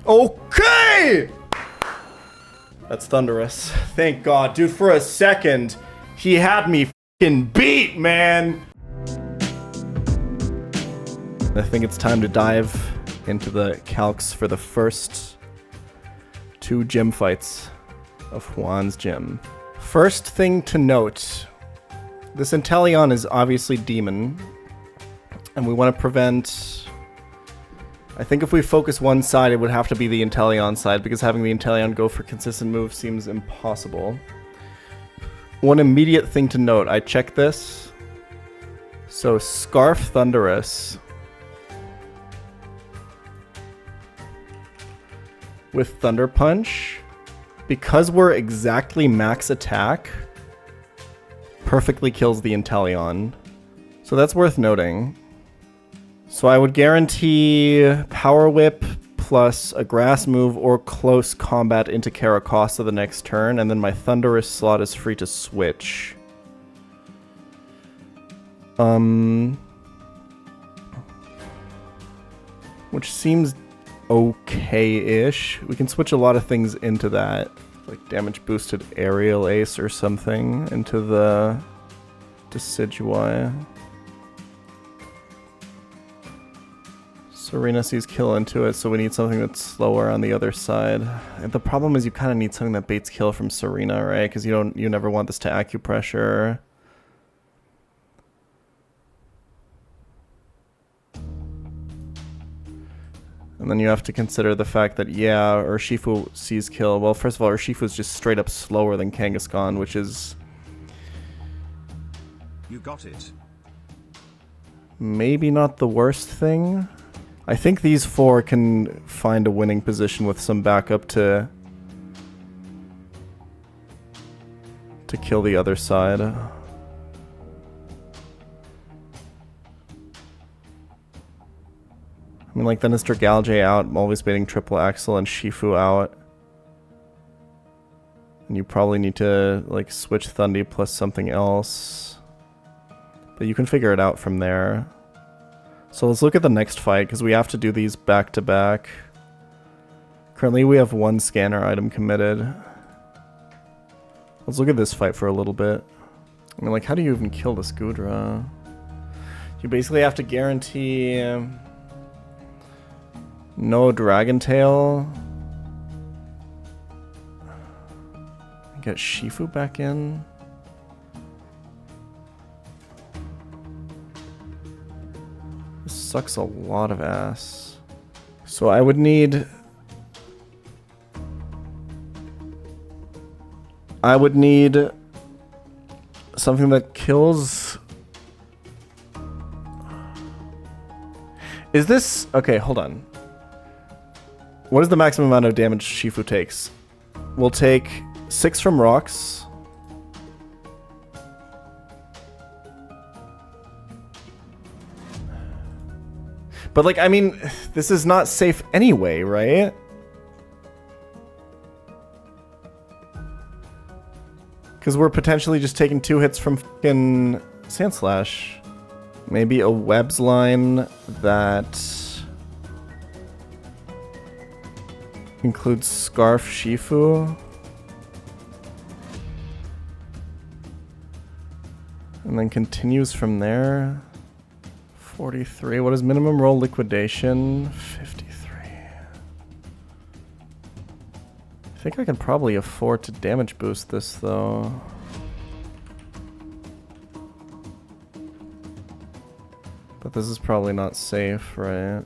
Okay! That's thunderous. Thank God. Dude, for a second, he had me f***ing beat, man! I think it's time to dive into the calcs for the first 2 gym fights of Juan's gym. First thing to note, this Inteleon is obviously Demon, and we want to prevent... I think if we focus one side, it would have to be the Inteleon side, because having the Inteleon go for consistent moves seems impossible. One immediate thing to note, I checked this. So Scarf Thunderous with Thunder Punch, because we're exactly max attack, perfectly kills the Inteleon. So that's worth noting. So I would guarantee Power Whip plus a Grass move or Close Combat into Caracosta the next turn, and then my Thunderous slot is free to switch. Which seems okay-ish. We can switch a lot of things into that, like damage boosted Aerial Ace or something into the Decidueye. Serena sees kill into it, so we need something that's slower on the other side. And the problem is you kind of need something that baits kill from Serena, right? Because you never want this to acupressure. And then you have to consider the fact that, yeah, Urshifu sees kill. Well, first of all, Urshifu is just straight up slower than Kangaskhan, which is... You got it. Maybe not the worst thing. I think these 4 can find a winning position with some backup to kill the other side. I mean, like, then it's Dragalge out, I'm always baiting Triple Axel and Shifu out. And you probably need to, like, switch Thundy plus something else. But you can figure it out from there. So let's look at the next fight, because we have to do these back to back. Currently we have 1 scanner item committed. Let's look at this fight for a little bit. I mean, like, how do you even kill this Gudra? You basically have to guarantee no Dragon Tail. Get Shifu back in. This sucks a lot of ass. So I would need... something that kills... Is this... Okay, hold on. What is the maximum amount of damage Shifu takes? We'll take 6 from rocks. But, like, I mean, this is not safe anyway, right? Because we're potentially just taking 2 hits from fucking Sandslash. Maybe a Webs line that includes Scarf Shifu. And then continues from there. 43. What is minimum roll liquidation? 53. I think I can probably afford to damage boost this though. But this is probably not safe, right?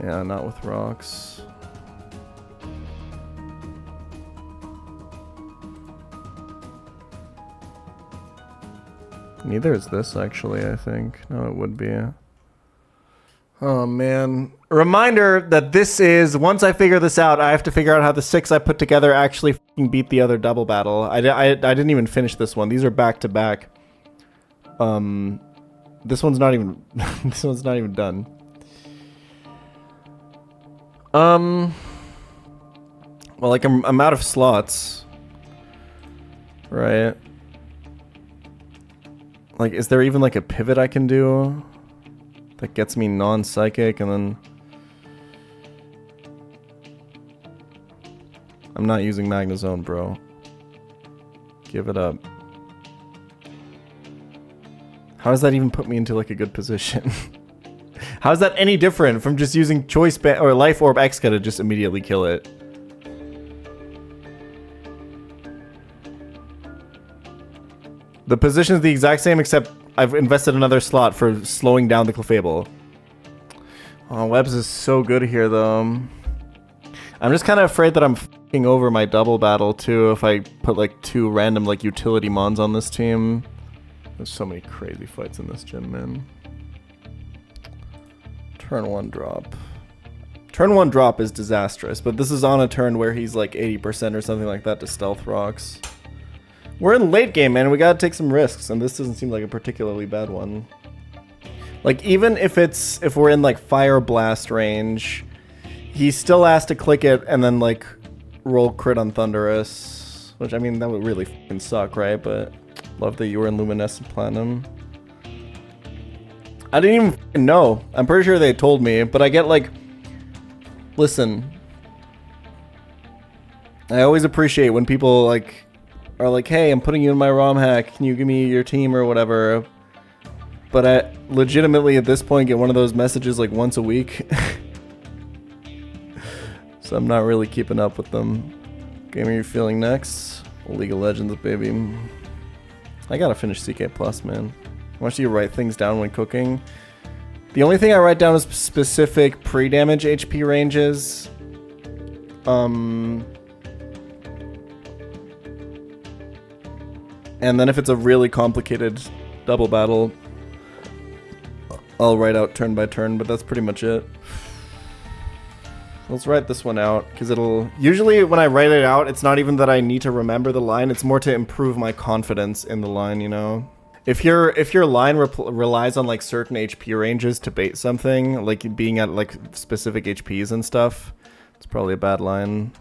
Yeah, not with rocks. Neither is this, actually, I think. No, it would be. Oh, man. A reminder that this is, once I figure this out, I have to figure out how the 6 I put together actually fucking beat the other double battle. I didn't even finish this one. These are back to back. This one's not even, this one's not even done. Well, like, I'm out of slots. Right. Like, is there even like a pivot I can do that gets me non-psychic and then... I'm not using Magnezone, bro. Give it up. How does that even put me into like a good position? How is that any different from just using Choice Band or Life Orb Exca to just immediately kill it? The position is the exact same, except I've invested another slot for slowing down the Clefable. Oh, Webs is so good here, though. I'm just kind of afraid that I'm f***ing over my double battle, too, if I put, like, 2 random, like, utility mons on this team. There's so many crazy fights in this gym, man. Turn 1 drop. Turn 1 drop is disastrous, but this is on a turn where he's, like, 80% or something like that to Stealth Rocks. We're in late game, man. We gotta take some risks, and this doesn't seem like a particularly bad one. Like, even if we're in, like, Fire Blast range, he still has to click it and then, like, roll crit on Thunderous. Which, I mean, that would really fucking suck, right? But love that you were in Luminescent Platinum. I didn't even fucking know. I'm pretty sure they told me, but I get, like... Listen. I always appreciate when people, like... are like, hey, I'm putting you in my ROM hack, can you give me your team or whatever? But I legitimately at this point get one of those messages like once a week. So I'm not really keeping up with them. Game, are you feeling next? League of Legends, baby. I gotta finish CK Plus, man. I want you to write things down when cooking. The only thing I write down is specific pre-damage HP ranges. And then if it's a really complicated double battle, I'll write out turn by turn, but that's pretty much it. Let's write this one out, because it'll... Usually when I write it out, it's not even that I need to remember the line, it's more to improve my confidence in the line, you know? If your line relies on like certain HP ranges to bait something, like being at like specific HPs and stuff, it's probably a bad line.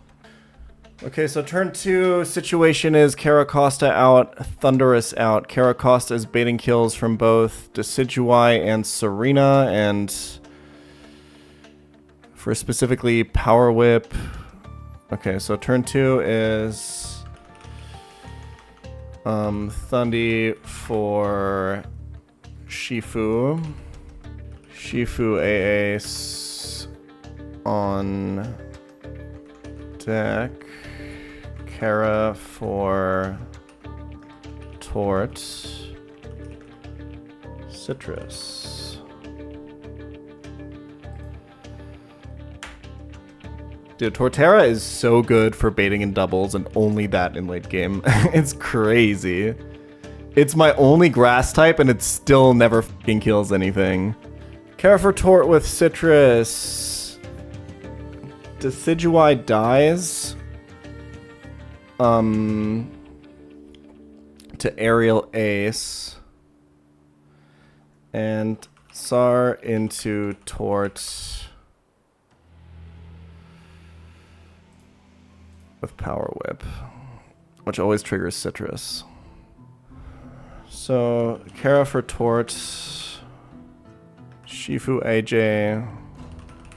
Okay, so turn 2 situation is Caracosta out, Thunderous out. Caracosta is baiting kills from both Decidueye and Serena, and for specifically Power Whip. Okay, so turn 2 is Thundy for Shifu. Shifu AAce on deck. Kara for Tort. Citrus. Dude, Torterra is so good for baiting in doubles and only that in late game. It's crazy. It's my only grass type and it still never fucking kills anything. Kara for Tort with Citrus. Decidueye dies. To Aerial Ace. And Sar into Tort. With Power Whip, which always triggers Citrus. So, Kara for Tort, Shifu AJ,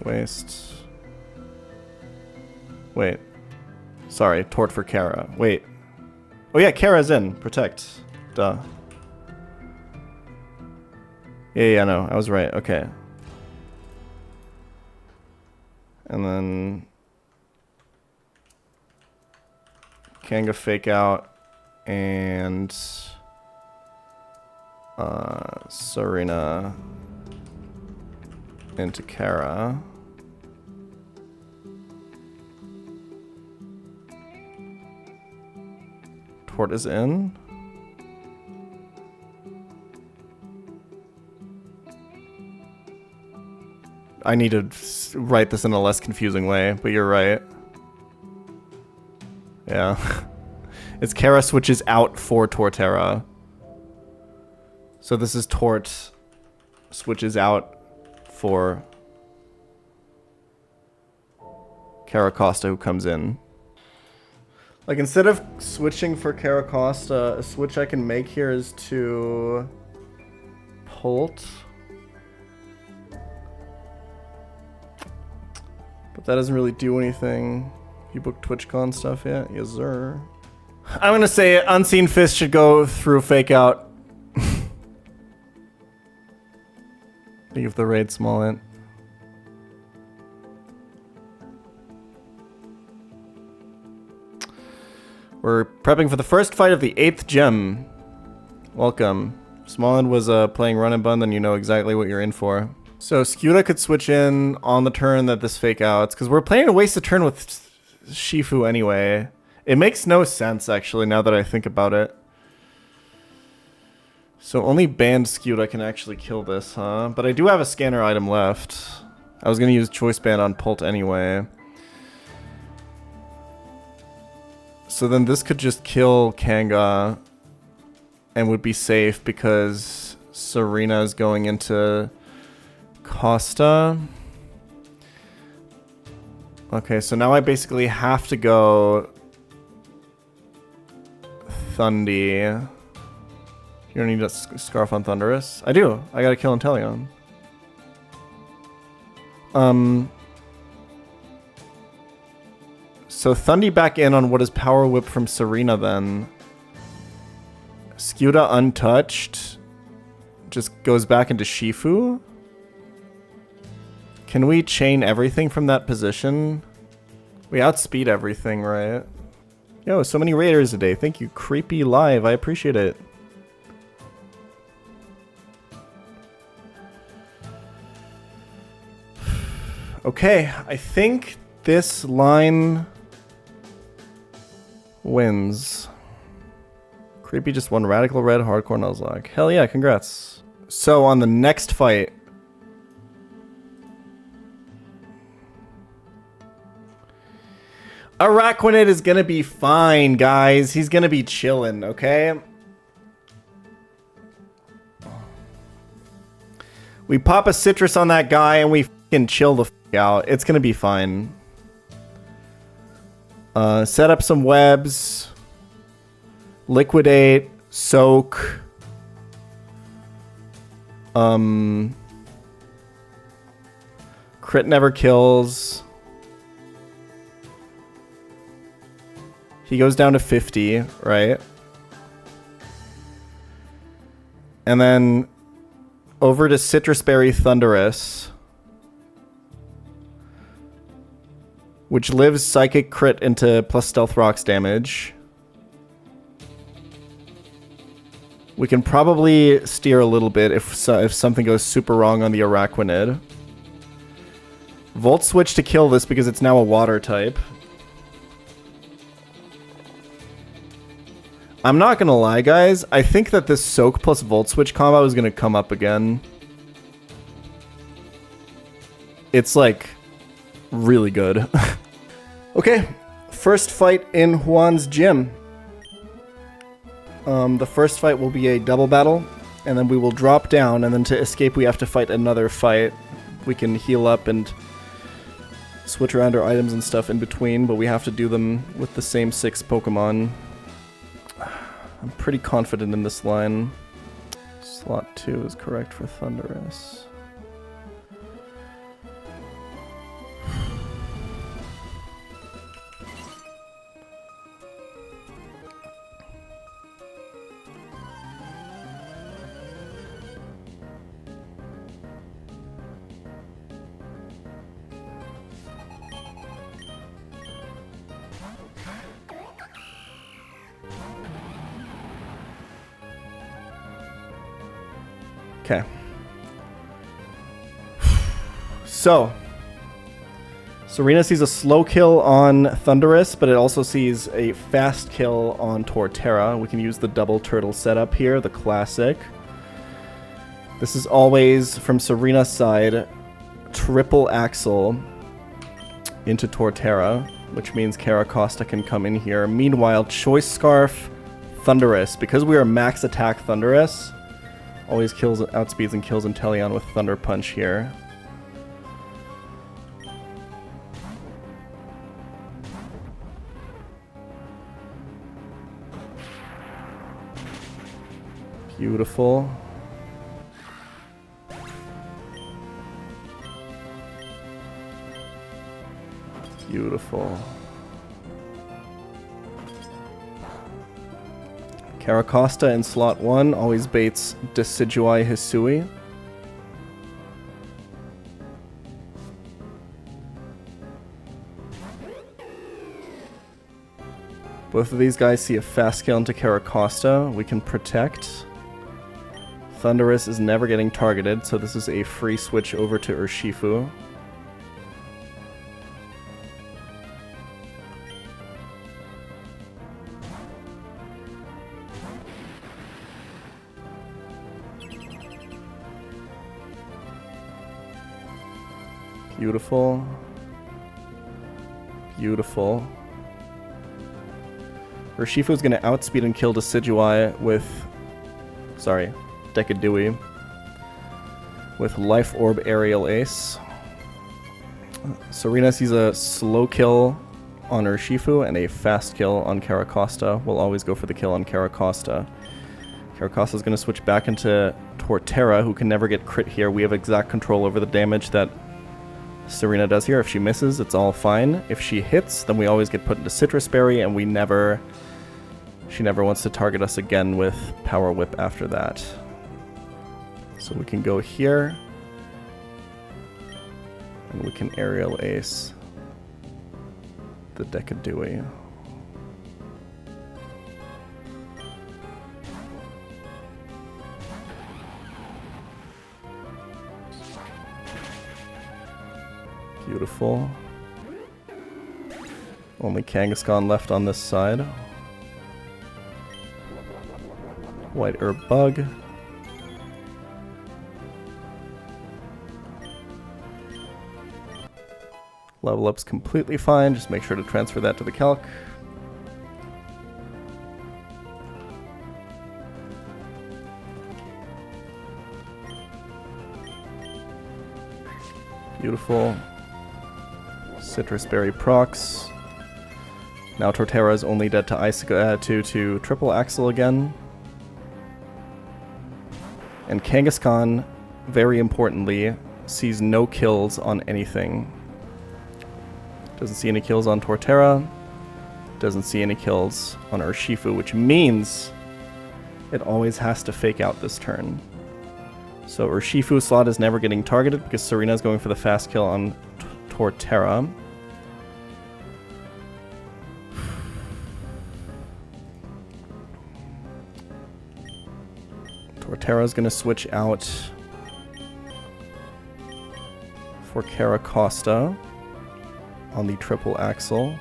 Waste. Wait. Sorry, Tort for Kara. Wait. Oh yeah, Kara's in. Protect. Duh. Yeah, no, I was right. Okay. And then... Kanga Fake Out and Serena into Kara. Tort is in. I need to write this in a less confusing way, but you're right. Yeah. It's Kara switches out for Torterra. So this is Tort switches out for Caracosta, who comes in. Like, instead of switching for Caracosta, a switch I can make here is to Pult. But that doesn't really do anything. You booked TwitchCon stuff yet? Yes, sir. I'm gonna say Unseen Fist should go through Fake Out. Leave the raid small int. We're prepping for the first fight of the 8th gem. Welcome. If Smallin was playing Run Bun, then you know exactly what you're in for. So Skuta could switch in on the turn that this Fake Outs, because we're planning to waste a turn with Shifu anyway. It makes no sense, actually, now that I think about it. So only banned Skuta can actually kill this, huh? But I do have a scanner item left. I was going to use Choice Band on Pult anyway. So then this could just kill Kanga and would be safe because Serena is going into Costa. Okay, so now I basically have to go Thundy. You don't need a Scarf on Thunderous? I do. I gotta kill Inteleon. So Thundy back in on what is Power Whip from Serena then. Skuta untouched. Just goes back into Shifu. Can we chain everything from that position? We outspeed everything, right? Yo, so many raiders a day. Thank you, Creepy Live. I appreciate it. Okay, I think this line wins. Creepy just won Radical Red, Hardcore Nuzlocke. Hell yeah, congrats. So on the next fight, Araquanid is gonna be fine, guys. He's gonna be chillin', okay? We pop a citrus on that guy and we fucking chill the fuck out. It's gonna be fine. Set up some webs. Liquidate. Soak. Crit never kills. He goes down to 50, right? And then over to Citrus Berry Thunderous, which lives Psychic Crit into plus Stealth Rocks damage. We can probably steer a little bit if something goes super wrong on the Araquanid. Volt Switch to kill this because it's now a water type. I'm not gonna lie, guys. I think that this Soak plus Volt Switch combo is gonna come up again. It's like really good. Okay, first fight in Juan's gym. The first fight will be a double battle, and then we will drop down, and then to escape we have to fight another fight. We can heal up and switch around our items and stuff in between, but we have to do them with the same 6 Pokemon. I'm pretty confident in this line. Slot 2 is correct for Thunderous. Okay. So, Serena sees a slow kill on Thunderous, but it also sees a fast kill on Torterra. We can use the double turtle setup here, the classic. This is always, from Serena's side, triple Axle into Torterra, which means Kara Costa can come in here. Meanwhile, Choice Scarf, Thunderous. Because we are max attack Thunderous, always kills, outspeeds and kills Inteleon with Thunder Punch here. Beautiful. Beautiful. Caracosta in slot 1 always baits Decidueye Hisui. Both of these guys see a fast scale into Caracosta. We can protect. Thundurus is never getting targeted, so this is a free switch over to Urshifu. Beautiful. Beautiful. Urshifu is going to outspeed and kill Decidueye with... Sorry, Decadui. With Life Orb Aerial Ace. Serena sees a slow kill on Urshifu and a fast kill on Caracosta. We'll always go for the kill on Caracosta. Caracosta is going to switch back into Torterra, who can never get crit here. We have exact control over the damage that Serena does here. If she misses, it's all fine. If she hits, then we always get put into Citrus Berry, and she never wants to target us again with Power Whip after that. So we can go here, and we can Aerial Ace the Decadui. Beautiful. Only Kangaskhan left on this side. White Herb Bug. Level up's completely fine, just make sure to transfer that to the calc. Beautiful. Citrus Berry procs. Now Torterra is only dead to to Triple Axle again. And Kangaskhan, very importantly, sees no kills on anything. Doesn't see any kills on Torterra. Doesn't see any kills on Urshifu, which means it always has to fake out this turn. So Urshifu slot is never getting targeted because Serena is going for the fast kill on Torterra. Torterra is going to switch out for Caracosta on the triple axle,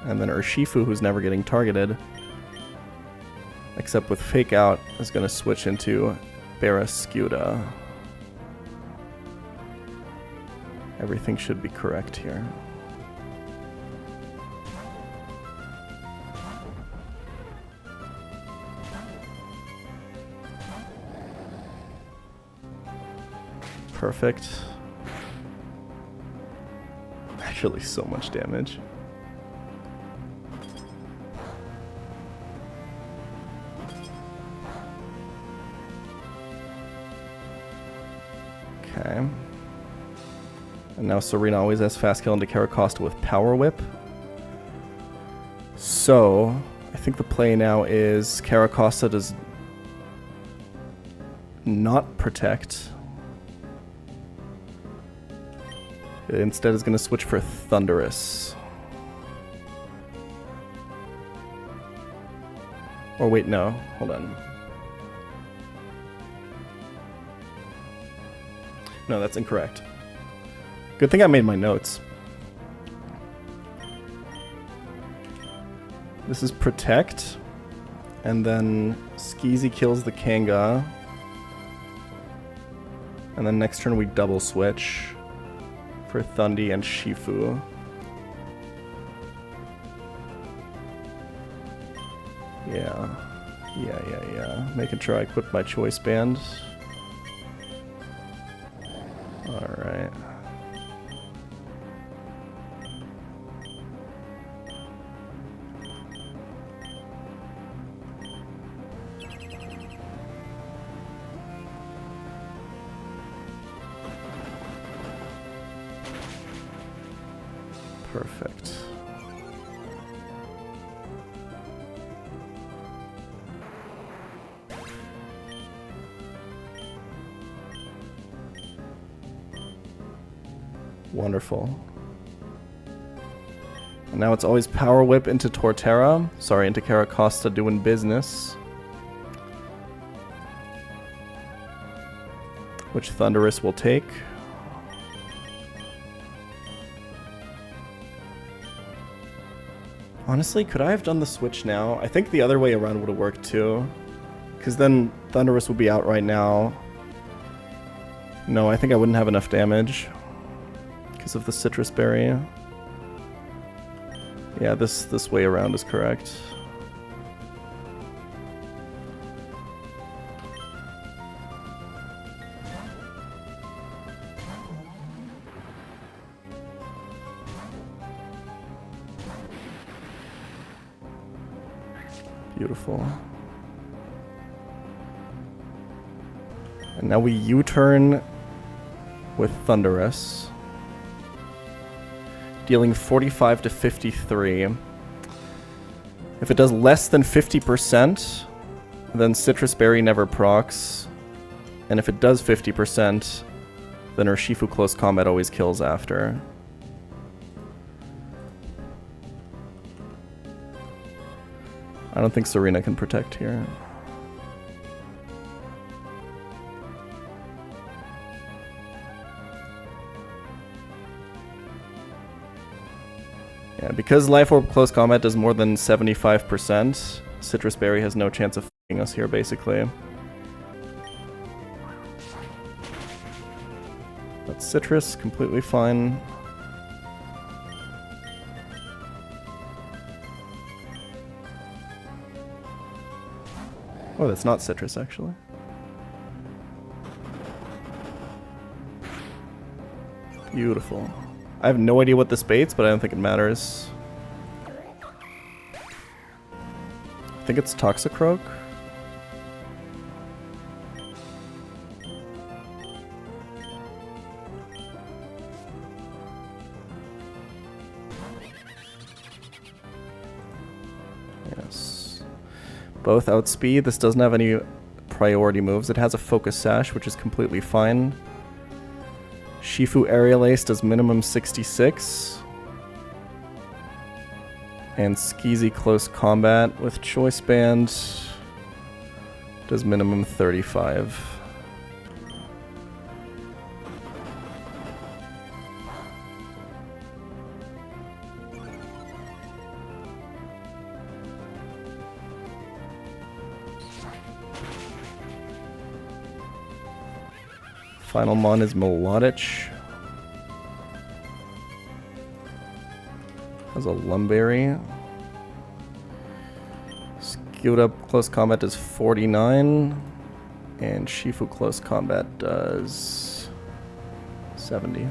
and then Urshifu, who's never getting targeted, except with Fake Out, is going to switch into Barrascuda. Everything should be correct here. Perfect. Actually, so much damage. Okay. And now Serena always has fast kill into Caracosta with Power Whip. So, I think the play now is Caracosta does not protect. It instead is going to switch for Thundurus. Or wait, no. Hold on. No, that's incorrect. Good thing I made my notes. This is Protect. And then Skeezy kills the Kanga. And then next turn we double switch for Thundy and Shifu. Yeah. Making sure I equip my choice band. Alright. Perfect. Wonderful. And now it's always Power Whip into Torterra. Sorry, into Caracosta doing business. Which Thundurus will take. Honestly, could I have done the switch now? I think the other way around would have worked too. Because then Thundurus would be out right now. No, I think I wouldn't have enough damage. Because of the Citrus Berry. Yeah, this way around is correct. Beautiful. And now we U-turn with Thundurus. Dealing 45 to 53. If it does less than 50%, then Citrus Berry never procs. And if it does 50%, then Urshifu Close Combat always kills after. I don't think Serena can protect here. Yeah, because Life Orb Close Combat does more than 75%, Citrus Berry has no chance of f***ing us here, basically. That's Citrus, completely fine. Oh, that's not Citrus, actually. Beautiful. I have no idea what this baits, but I don't think it matters. I think it's Toxicroak. Yes. Both outspeed. This doesn't have any priority moves. It has a Focus Sash, which is completely fine. Shifu Aerial Ace does minimum 66. And Skeezy Close Combat with Choice Band does minimum 35. Final mon is Melodich. Has a Lumberry. Skewed Up Close Combat does 49. And Shifu Close Combat does 70.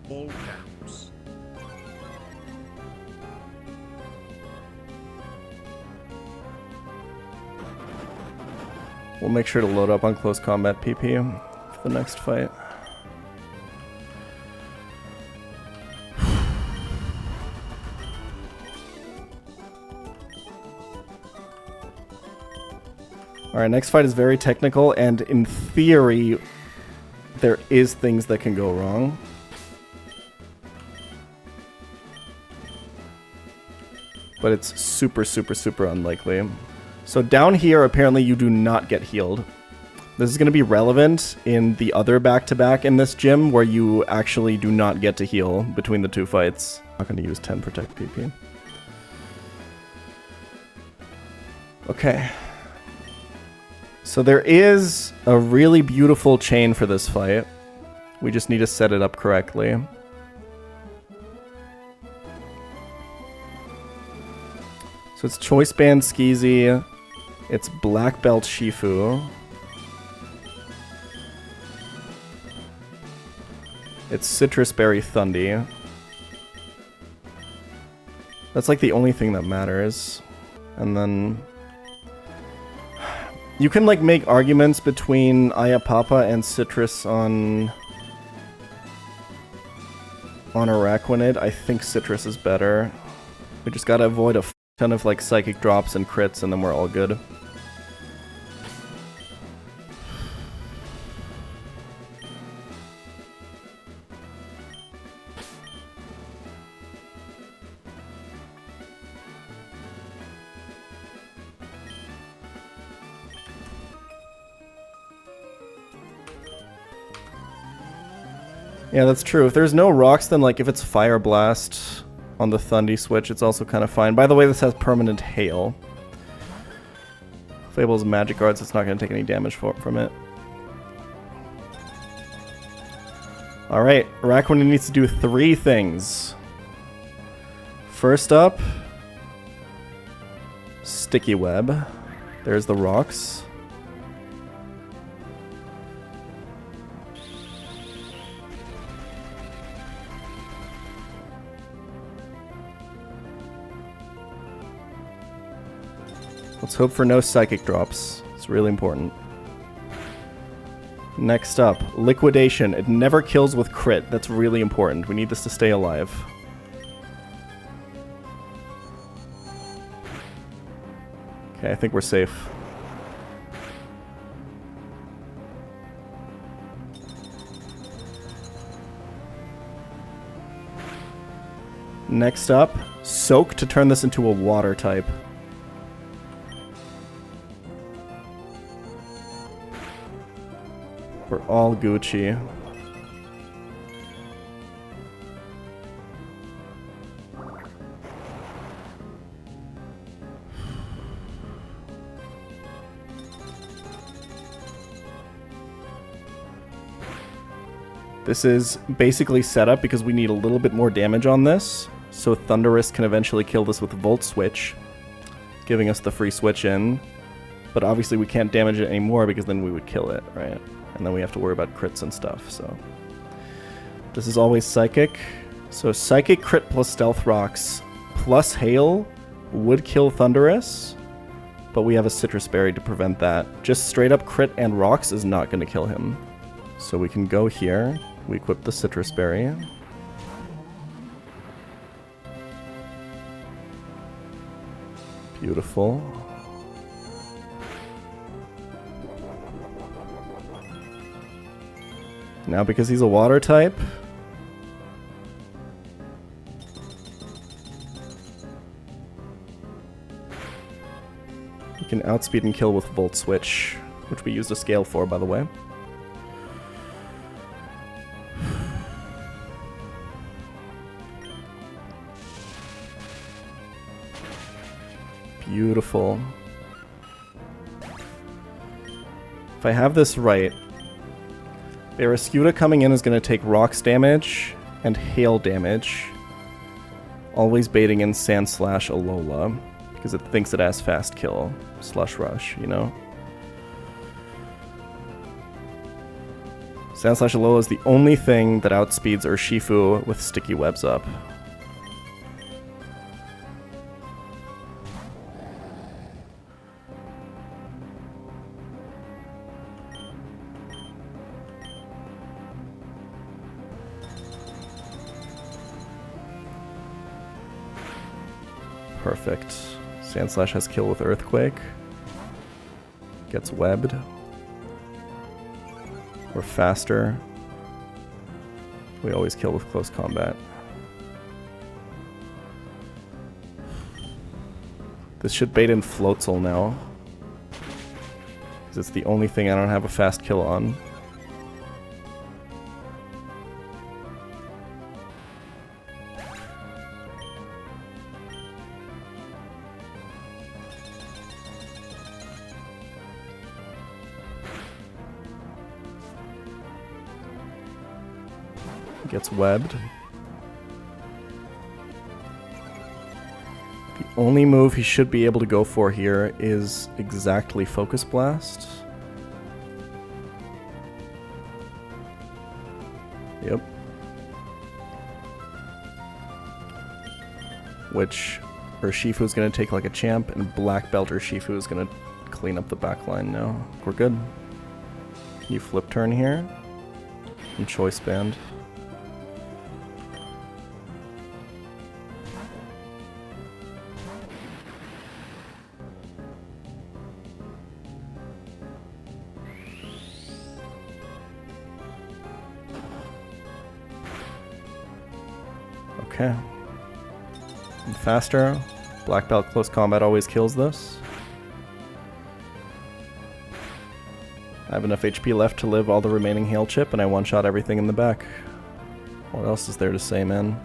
All caps. We'll make sure to load up on Close Combat PP for the next fight. Alright, next fight is very technical, and in theory, there is things that can go wrong. But it's super, super, super unlikely. So down here, apparently you do not get healed. This is going to be relevant in the other back-to-back in this gym, where you actually do not get to heal between the two fights. I'm not going to use 10 Protect PP. Okay. So there is a really beautiful chain for this fight. We just need to set it up correctly. So it's Choice Band Skeezy, it's Black Belt Shifu, It's Citrus Berry Thundy. That's like the only thing that matters. And then... You can like make arguments between Ayapapa and Citrus on Araquanid. I think Citrus is better. We just gotta avoid a ton of like psychic drops and crits and then we're all good. Yeah, that's true. If there's no rocks, then like if it's Fire Blast on the Thundy switch, it's also kind of fine. By the way, this has permanent hail. Fable's magic guards, it's not going to take any damage from it. Alright, Araquanid needs to do 3 things. First up, Sticky Web. There's the rocks. Let's hope for no psychic drops. It's really important. Next up, Liquidation. It never kills with crit. That's really important. We need this to stay alive. Okay, I think we're safe. Next up, Soak to turn this into a water type. We're all Gucci. This is basically set up because we need a little bit more damage on this, so Thundurus can eventually kill this with Volt Switch, giving us the free switch in. But obviously we can't damage it anymore because then we would kill it, right? And then we have to worry about crits and stuff, so... This is always Psychic. So Psychic crit plus Stealth Rocks plus Hail would kill Thundurus, but we have a Citrus Berry to prevent that. Just straight up crit and Rocks is not going to kill him. So we can go here. We equip the Citrus Berry. Beautiful. Now because he's a water type, we can outspeed and kill with Volt Switch, which we used a scale for, by the way. Beautiful. If I have this right, Barraskewda coming in is going to take Rocks damage and Hail damage. Always baiting in Sandslash Alola, because it thinks it has Fast Kill. Slush Rush, you know? Sandslash Alola is the only thing that outspeeds Urshifu with Sticky Webs up. Perfect. Sandslash has kill with Earthquake. Gets webbed. We're faster. We always kill with close combat. This should bait in Floatzel now, because it's the only thing I don't have a fast kill on. Gets webbed. The only move he should be able to go for here is exactly Focus Blast. Yep. which Urshifu's gonna take like a champ, and black belt Urshifu is gonna clean up the back line now. We're good. You flip turn here. And choice band. Okay. And faster. Black belt close combat always kills this. I have enough HP left to live all the remaining hail chip, and I one-shot everything in the back. What else is there to say, man?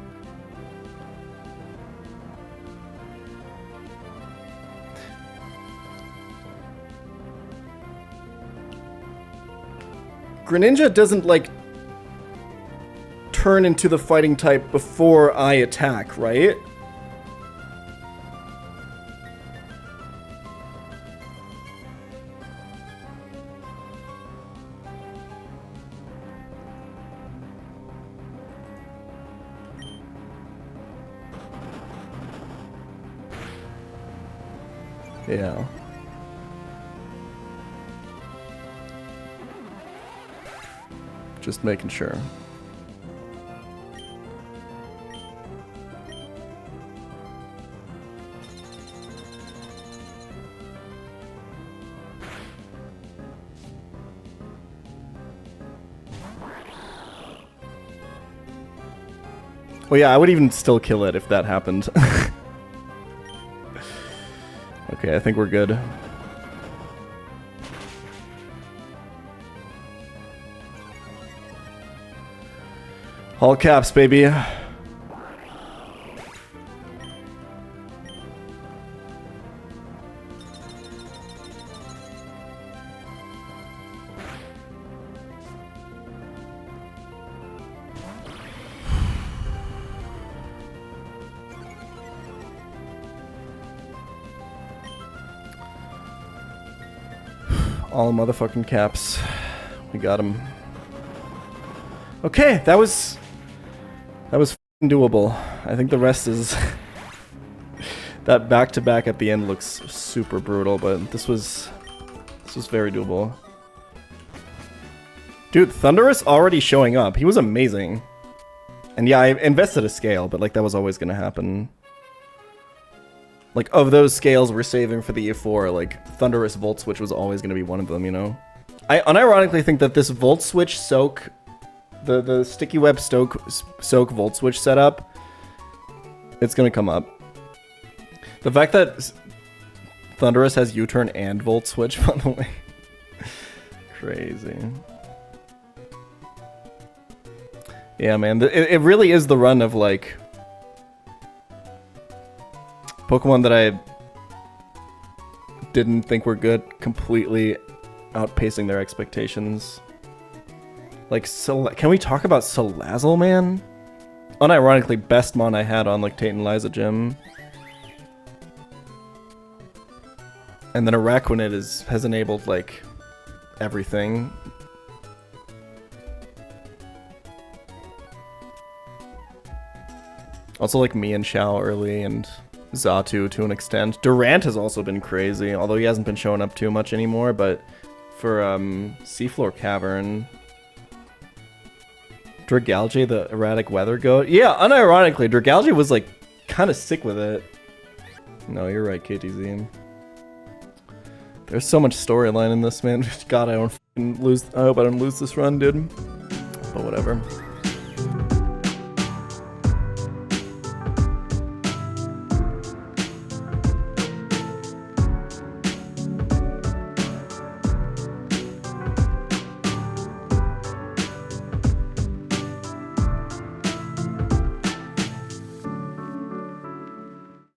Greninja doesn't, like, turn into the fighting type before I attack, right? Yeah. Just making sure. Well, yeah, I would even still kill it if that happened. Okay, I think we're good. All caps, baby. All motherfucking caps. We got him. Okay, that was f***ing doable. I think the rest is that back-to-back at the end looks super brutal, but this was very doable. Dude, Thunderous already showing up. He was amazing. And yeah, I invested a scale, but like that was always gonna happen. Like, of those scales we're saving for the E4, like, Thunderous Volt Switch was always going to be one of them, you know? I unironically think that this Volt Switch soak, the Sticky Web soak Volt Switch setup, it's going to come up. The fact that Thunderous has U-turn and Volt Switch, by the way. Crazy. Yeah, man, it really is the run of, like, Pokemon that I didn't think were good, completely outpacing their expectations. Like, can we talk about Salazzle, man? Unironically, best mon I had on, like, Tate and Liza Gym. And then Araquanid has enabled, like, everything. Also, like, me and Xiao early, and Xatu to an extent. Durant has also been crazy, although he hasn't been showing up too much anymore, but for Seafloor Cavern. Dragalge, the erratic weather goat. Yeah, unironically, Dragalge was like kind of sick with it. No, you're right, KTZ. There's so much storyline in this, man. God, I hope I don't lose this run, dude. But whatever.